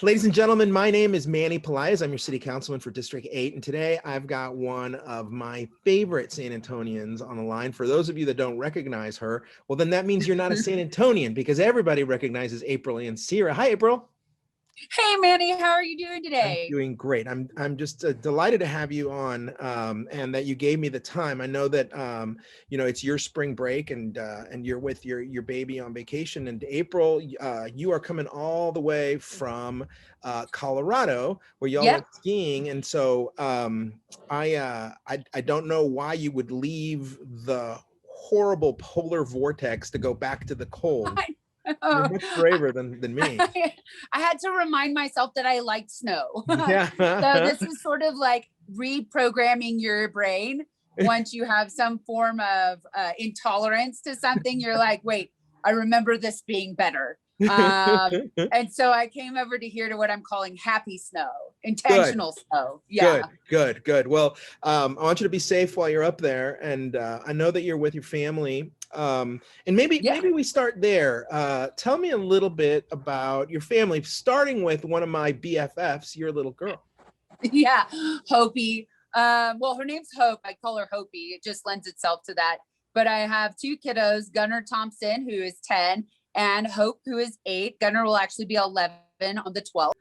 Ladies and gentlemen, my name is Manny Pelaez. I'm your city councilman for District 8, and today I've got one of my favorite San Antonians on the line. For those of you that don't recognize her, well, then that means you're not a San Antonian, because everybody recognizes April Ancira. Hi, April. Hey, Manny, how are you doing I'm today? doing great. I'm just delighted to have you on, and that you gave me the time. I know that it's your spring break, and you're with your baby on vacation. And April, you are coming all the way from Colorado, where y'all Yep. went skiing. And so I don't know why you would leave the horrible polar vortex to go back to the cold. You're much braver than me. I had to remind myself that I liked snow. Yeah. So this is sort of like reprogramming your brain. Once you have some form of intolerance to something, you're like, wait, I remember this being better. And so I came over to here to what I'm calling happy snow, intentional snow. Yeah. Good. Well, I want you to be safe while you're up there. And I know that you're with your family. And maybe we start there. Tell me a little bit about your family, starting with one of my BFFs, your little girl. Yeah, Hopi. Well, her name's Hope. I call her Hopi. It just lends itself to that. But I have two kiddos, Gunnar Thompson, who is 10, and Hope, who is 8. Gunnar will actually be 11 on the 12th.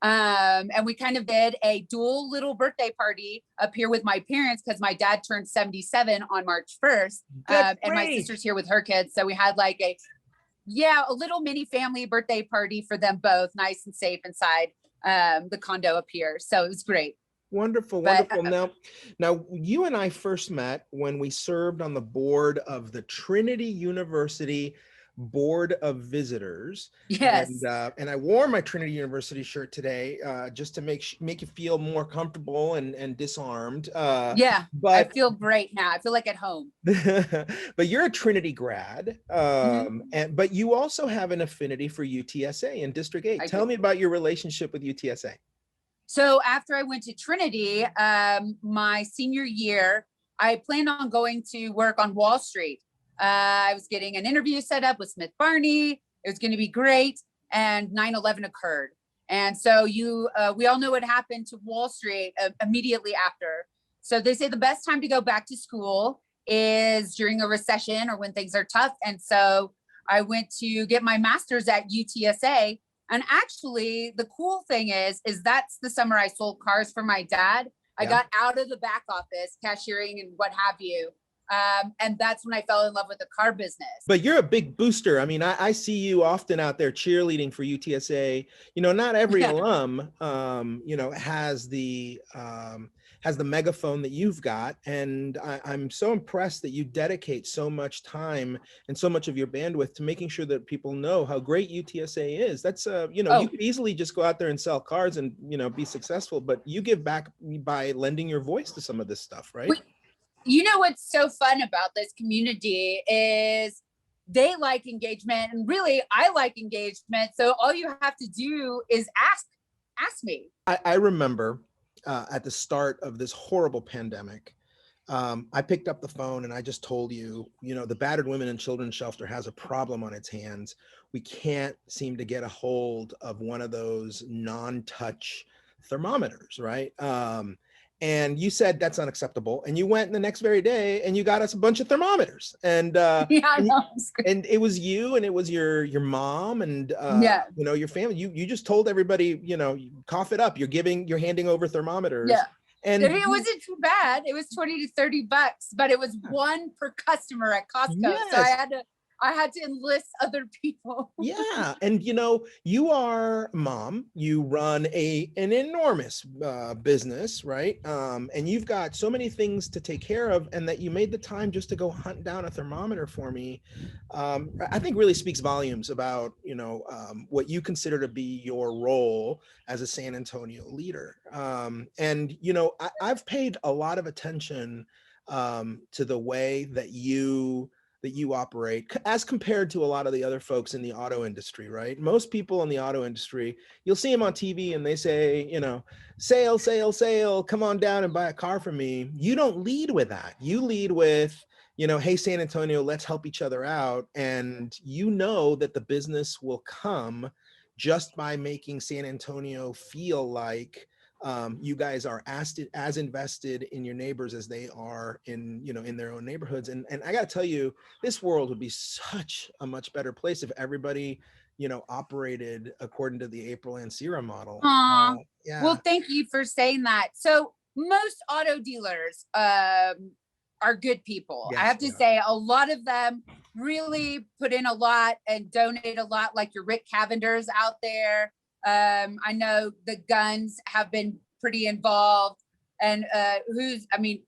And we kind of did a dual little birthday party up here with my parents because my dad turned 77 on March 1st. And my sister's here with her kids. So we had like a little mini family birthday party for them both, nice and safe inside the condo up here. So it was great. Wonderful. Now you and I first met when we served on the board of the Trinity University Board of Visitors. Yes. And I wore my Trinity University shirt today just to make you feel more comfortable and disarmed. Yeah, but I feel great now. I feel like at home. But you're a Trinity grad, but you also have an affinity for UTSA in District 8. Tell me about your relationship with UTSA. So after I went to Trinity, my senior year, I planned on going to work on Wall Street. I was getting an interview set up with Smith Barney. It was going to be great. And 9/11 occurred. And so we all know what happened to Wall Street immediately after. So they say the best time to go back to school is during a recession or when things are tough. And so I went to get my master's at UTSA. And actually, the cool thing is that's the summer I sold cars for my dad. I got out of the back office, cashiering and what have you. And that's when I fell in love with the car business. But you're a big booster. I mean, I see you often out there cheerleading for UTSA. Not every alum, has the megaphone that you've got. And I'm so impressed that you dedicate so much time and so much of your bandwidth to making sure that people know how great UTSA is. That's, you could easily just go out there and sell cars and, be successful, but you give back by lending your voice to some of this stuff, right? You know what's so fun about this community is they like engagement, and really I like engagement. So all you have to do is ask me. I remember at the start of this horrible pandemic, I picked up the phone and I just told you, the battered women and children's shelter has a problem on its hands. We can't seem to get a hold of one of those non-touch thermometers, right? And you said that's unacceptable. And you went the next very day and you got us a bunch of thermometers. And and it was you and it was your mom and your family. You just told everybody, cough it up. You're handing over thermometers. Yeah. And it wasn't too bad. It was $20 to $30, but it was one per customer at Costco. Yes. So I had to enlist other people. Yeah. And, you are a mom, you run an enormous business, right? And you've got so many things to take care of, and that you made the time just to go hunt down a thermometer for me. I think really speaks volumes about, what you consider to be your role as a San Antonio leader. And, I've paid a lot of attention to the way that you operate as compared to a lot of the other folks in the auto industry, right? Most people in the auto industry, you'll see them on TV and they say, sale, come on down and buy a car from me. You don't lead with that. You lead with, hey, San Antonio, let's help each other out. And that the business will come just by making San Antonio feel like you guys are as invested in your neighbors as they are in, you know, in their own neighborhoods. And I got to tell you, this world would be such a much better place if everybody, you know, operated according to the April Ancira model. Aw. Yeah. Well, thank you for saying that. So most auto dealers are good people. I Yes. have to say a lot of them really put in a lot and donate a lot, like your Rick Cavenders out there. I know the Guns have been pretty involved, and I mean,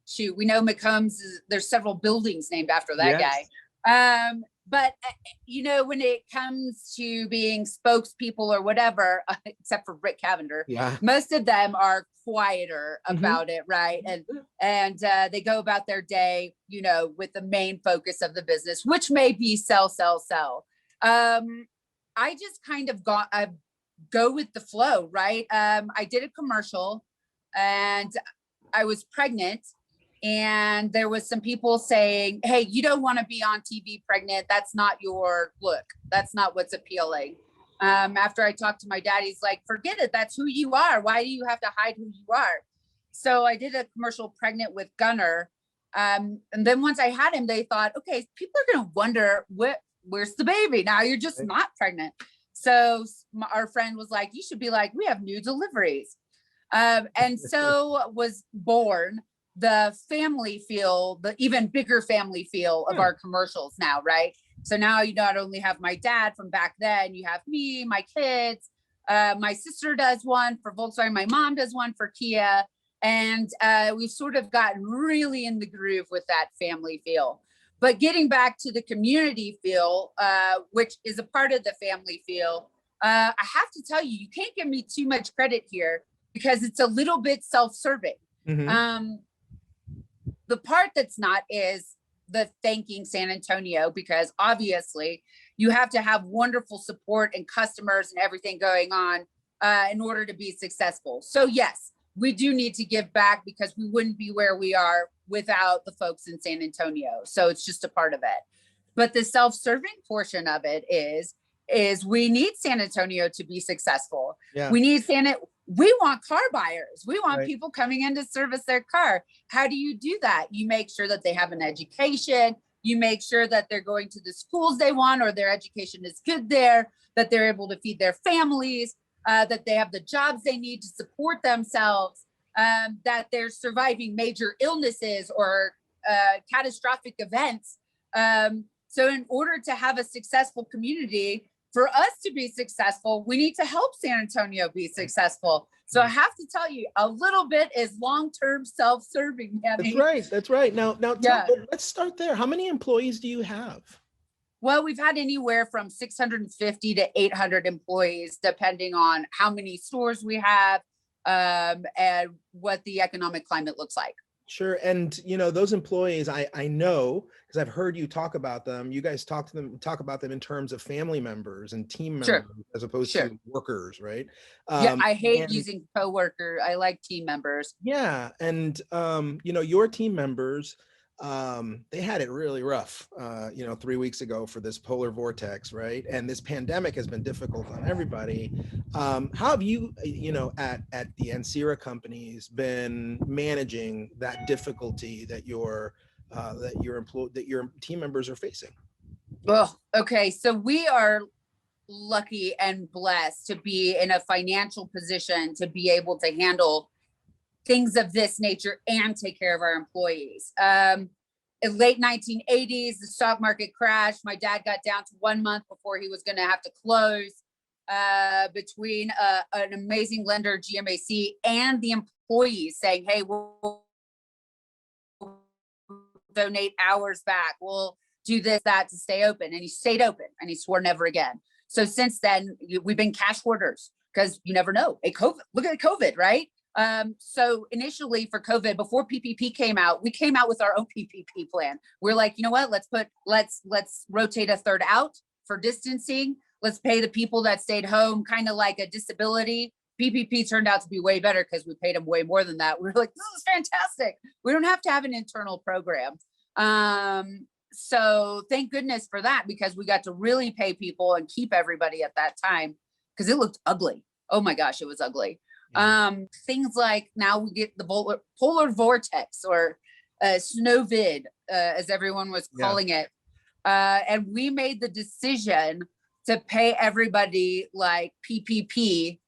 shoot, we know McCombs, there's several buildings named after that Yes. guy. But you know, when it comes to being spokespeople or whatever, except for Rick Cavender, Yeah. most of them are quieter about it, right? And they go about their day, you know, with the main focus of the business, which may be sell, sell, sell. I just kind of go with the flow, right? I did a commercial, and I was pregnant. And there was some people saying, hey, you don't want to be on TV pregnant. That's not your look. That's not what's appealing. After I talked to my dad, he's like, forget it. That's who you are. Why do you have to hide who you are? So I did a commercial pregnant with Gunner. And then once I had him, they thought, okay, people are going to wonder, where's the baby? Now you're just not pregnant. So our friend was like, you should be like, we have new deliveries. And so was born the family feel, the even bigger family feel of our commercials now, right? So now you not only have my dad from back then, you have me, my kids, my sister does one for Volkswagen, my mom does one for Kia. And we've sort of gotten really in the groove with that family feel. But getting back to the community feel, which is a part of the family feel, I have to tell you, you can't give me too much credit here because it's a little bit self-serving. The part that's not is the thanking San Antonio, because obviously you have to have wonderful support and customers and everything going on in order to be successful. So yes, we do need to give back because we wouldn't be where we are without the folks in San Antonio. So it's just a part of it. But the self-serving portion of it is we need San Antonio to be successful. Yeah. We want car buyers. We want people coming in to service their car. How do you do that? You make sure that they have an education. You make sure that they're going to the schools they want, or their education is good there, that they're able to feed their families, that they have the jobs they need to support themselves, that they're surviving major illnesses or catastrophic events. So in order to have a successful community, for us to be successful, we need to help San Antonio be successful. So I have to tell you, a little bit is long-term self-serving. That's right. That's right. Now, let's start there. How many employees do you have? Well, we've had anywhere from 650 to 800 employees, depending on how many stores we have and what the economic climate looks like. Sure. And, you know, those employees, I know, because I've heard you talk about them. You guys talk about them in terms of family members and team members as opposed to workers, right? Yeah, I hate using coworker. I like team members. Yeah. And, you know, your team members, they had it really rough, you know, 3 weeks ago for this polar vortex, right? And this pandemic has been difficult on everybody. How have you, you know, at the Ancira companies been managing that difficulty that your team members are facing? Well, okay, so we are lucky and blessed to be in a financial position to be able to handle things of this nature and take care of our employees. In late 1980s, the stock market crashed. My dad got down to 1 month before he was going to have to close. Between an amazing lender, GMAC, and the employees saying, hey, we'll donate hours back. We'll do this, that to stay open. And he stayed open and he swore never again. So since then, we've been cash hoarders because you never know. Look at COVID, right? So initially for COVID, before PPP came out, we came out with our own PPP plan. We're like, you know what, let's rotate a third out for distancing. Let's pay the people that stayed home, kind of like a disability. PPP turned out to be way better because we paid them way more than that. We were like, this is fantastic. We don't have to have an internal program. So thank goodness for that, because we got to really pay people and keep everybody at that time. because it looked ugly. Oh my gosh, it was ugly. Yeah. Things like now we get the polar vortex or snow vid, as everyone was Yeah. calling it. And we made the decision to pay everybody like PPP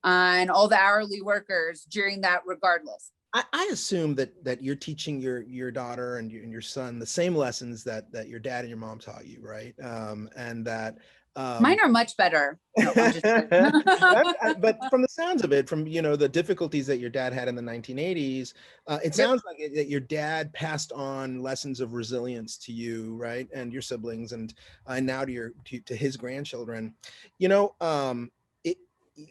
and all the hourly workers during that regardless. I assume that you're teaching your daughter and your son the same lessons that your dad and your mom taught you, right? And that Mine are much better. No, I'm just kidding. but from the sounds of it, from the difficulties that your dad had in the 1980s, it Yep. sounds like that your dad passed on lessons of resilience to you, right, and your siblings, and now to his grandchildren.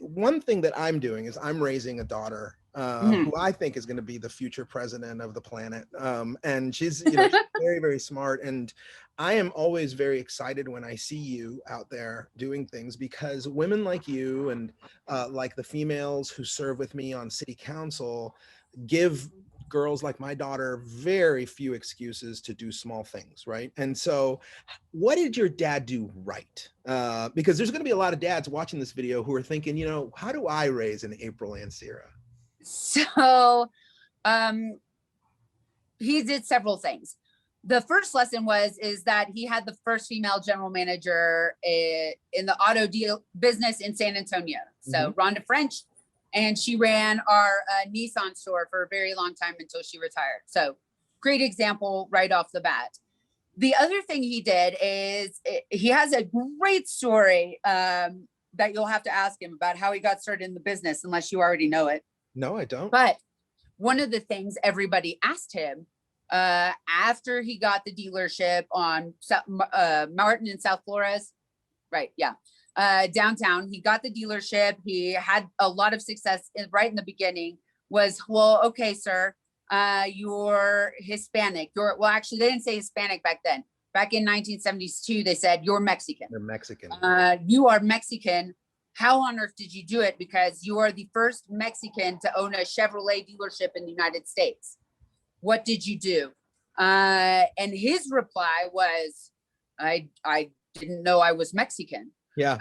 One thing that I'm doing is I'm raising a daughter who I think is going to be the future president of the planet. And she's, she's very, very smart. And I am always very excited when I see you out there doing things, because women like you and like the females who serve with me on city council give girls like my daughter very few excuses to do small things, right? And so what did your dad do right? Because there's going to be a lot of dads watching this video who are thinking, how do I raise an April Ancira? So he did several things. The first lesson is that he had the first female general manager in the auto deal business in San Antonio. So Rhonda French, and she ran our Nissan store for a very long time until she retired. So great example right off the bat. The other thing he did is he has a great story that you'll have to ask him about how he got started in the business, unless you already know it. No, I don't. But one of the things everybody asked him after he got the dealership on Martin and South Flores, right? Yeah. Downtown, he got the dealership. He had a lot of success right in the beginning. Was, well, okay, sir, you're Hispanic. Well, actually, they didn't say Hispanic back then. Back in 1972, they said you're Mexican. You're Mexican. You are Mexican. How on earth did you do it? Because you are the first Mexican to own a Chevrolet dealership in the United States. What did you do? And his reply was, I didn't know I was Mexican. Yeah.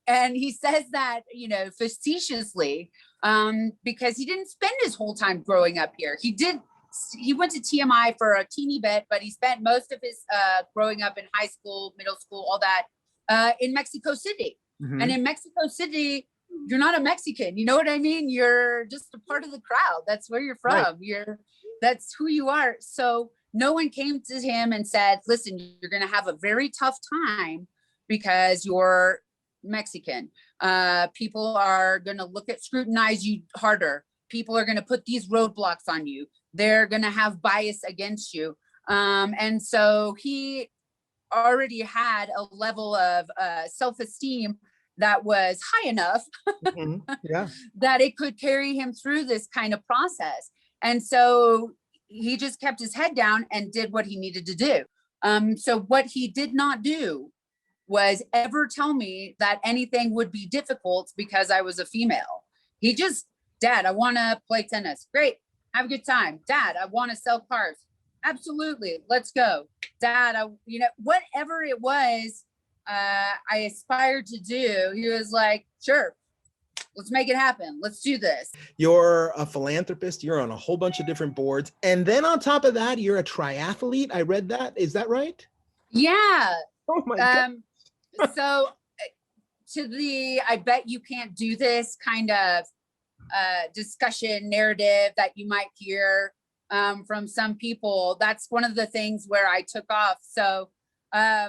And he says that, facetiously, because he didn't spend his whole time growing up here. He went to TMI for a teeny bit, but he spent most of his growing up in high school, middle school, all that in Mexico City. And in Mexico City, you're not a Mexican. You know what I mean? You're just a part of the crowd. That's where you're from. Right. That's who you are. So no one came to him and said, listen, you're going to have a very tough time because you're Mexican. People are going to scrutinize you harder. People are going to put these roadblocks on you. They're going to have bias against you. And so he already had a level of self-esteem that was high enough that it could carry him through this kind of process. And so he just kept his head down and did what he needed to do. So what he did not do was ever tell me that anything would be difficult because I was a female. He just, Dad, I want to play tennis. Great. Have a good time. Dad, I want to sell cars. Absolutely. Let's go. Dad, whatever it was, I aspired to do. He was like, sure, let's make it happen. Let's do this. You're a philanthropist. You're on a whole bunch of different boards. And then on top of that, you're a triathlete. I read that. Is that right? Yeah. Oh my God. So I bet you can't do this kind of discussion narrative that you might hear from some people. That's one of the things where I took off. So I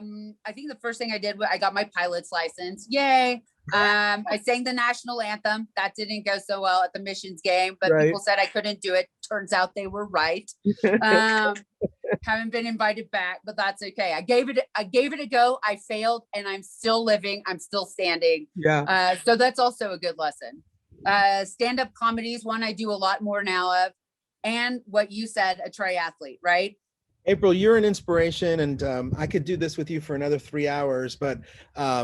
think the first thing I did was I got my pilot's license. Yay. I sang the national anthem. That didn't go so well at the missions game, but people said I couldn't do it. Turns out they were right. Haven't been invited back, but that's okay. I gave it a go. I failed and I'm still living. I'm still standing. Yeah. So that's also a good lesson. Stand-up comedy is one I do a lot more now of. And what you said, a triathlete, right? April, you're an inspiration, and I could do this with you for another 3 hours, but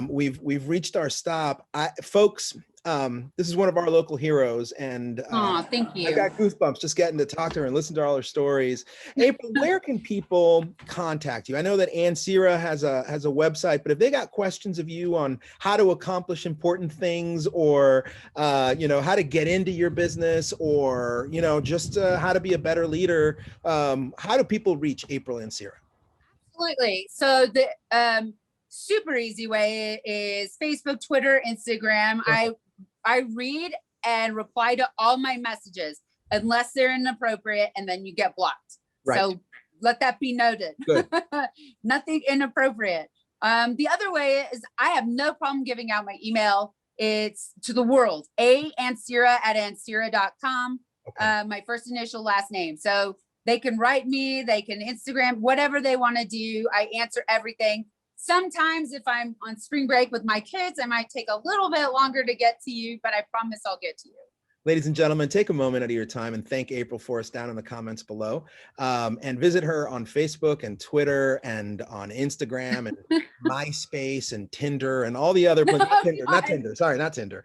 we've reached our stop. Folks, This is one of our local heroes, and Oh, thank I you. got goosebumps just getting to talk to her and listen to all her stories. April, where can people contact you? I know that Ancira has a website, but if they got questions of you on how to accomplish important things, or how to get into your business, or just how to be a better leader, how do people reach April Ancira? Absolutely. So the super easy way is Facebook, Twitter, Instagram. I read and reply to all my messages unless they're inappropriate, and then you get blocked. Right. So let that be noted. Good. Nothing inappropriate. The other way is I have no problem giving out my email. It's to the world, Ancira@ancira.com. Okay. My first initial, last name. So they can write me, they can Instagram, whatever they want to do. I answer everything. Sometimes if I'm on spring break with my kids, I might take a little bit longer to get to you, but I promise I'll get to you. Ladies and gentlemen, take a moment out of your time and thank April for us down in the comments below, and visit her on Facebook and Twitter and on Instagram and MySpace and Tinder and all the other places. Not Tinder. Sorry, not Tinder.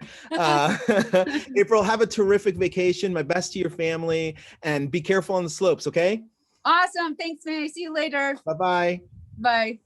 April, have a terrific vacation. My best to your family, and be careful on the slopes, okay? Awesome. Thanks, man. See you later. Bye-bye. Bye.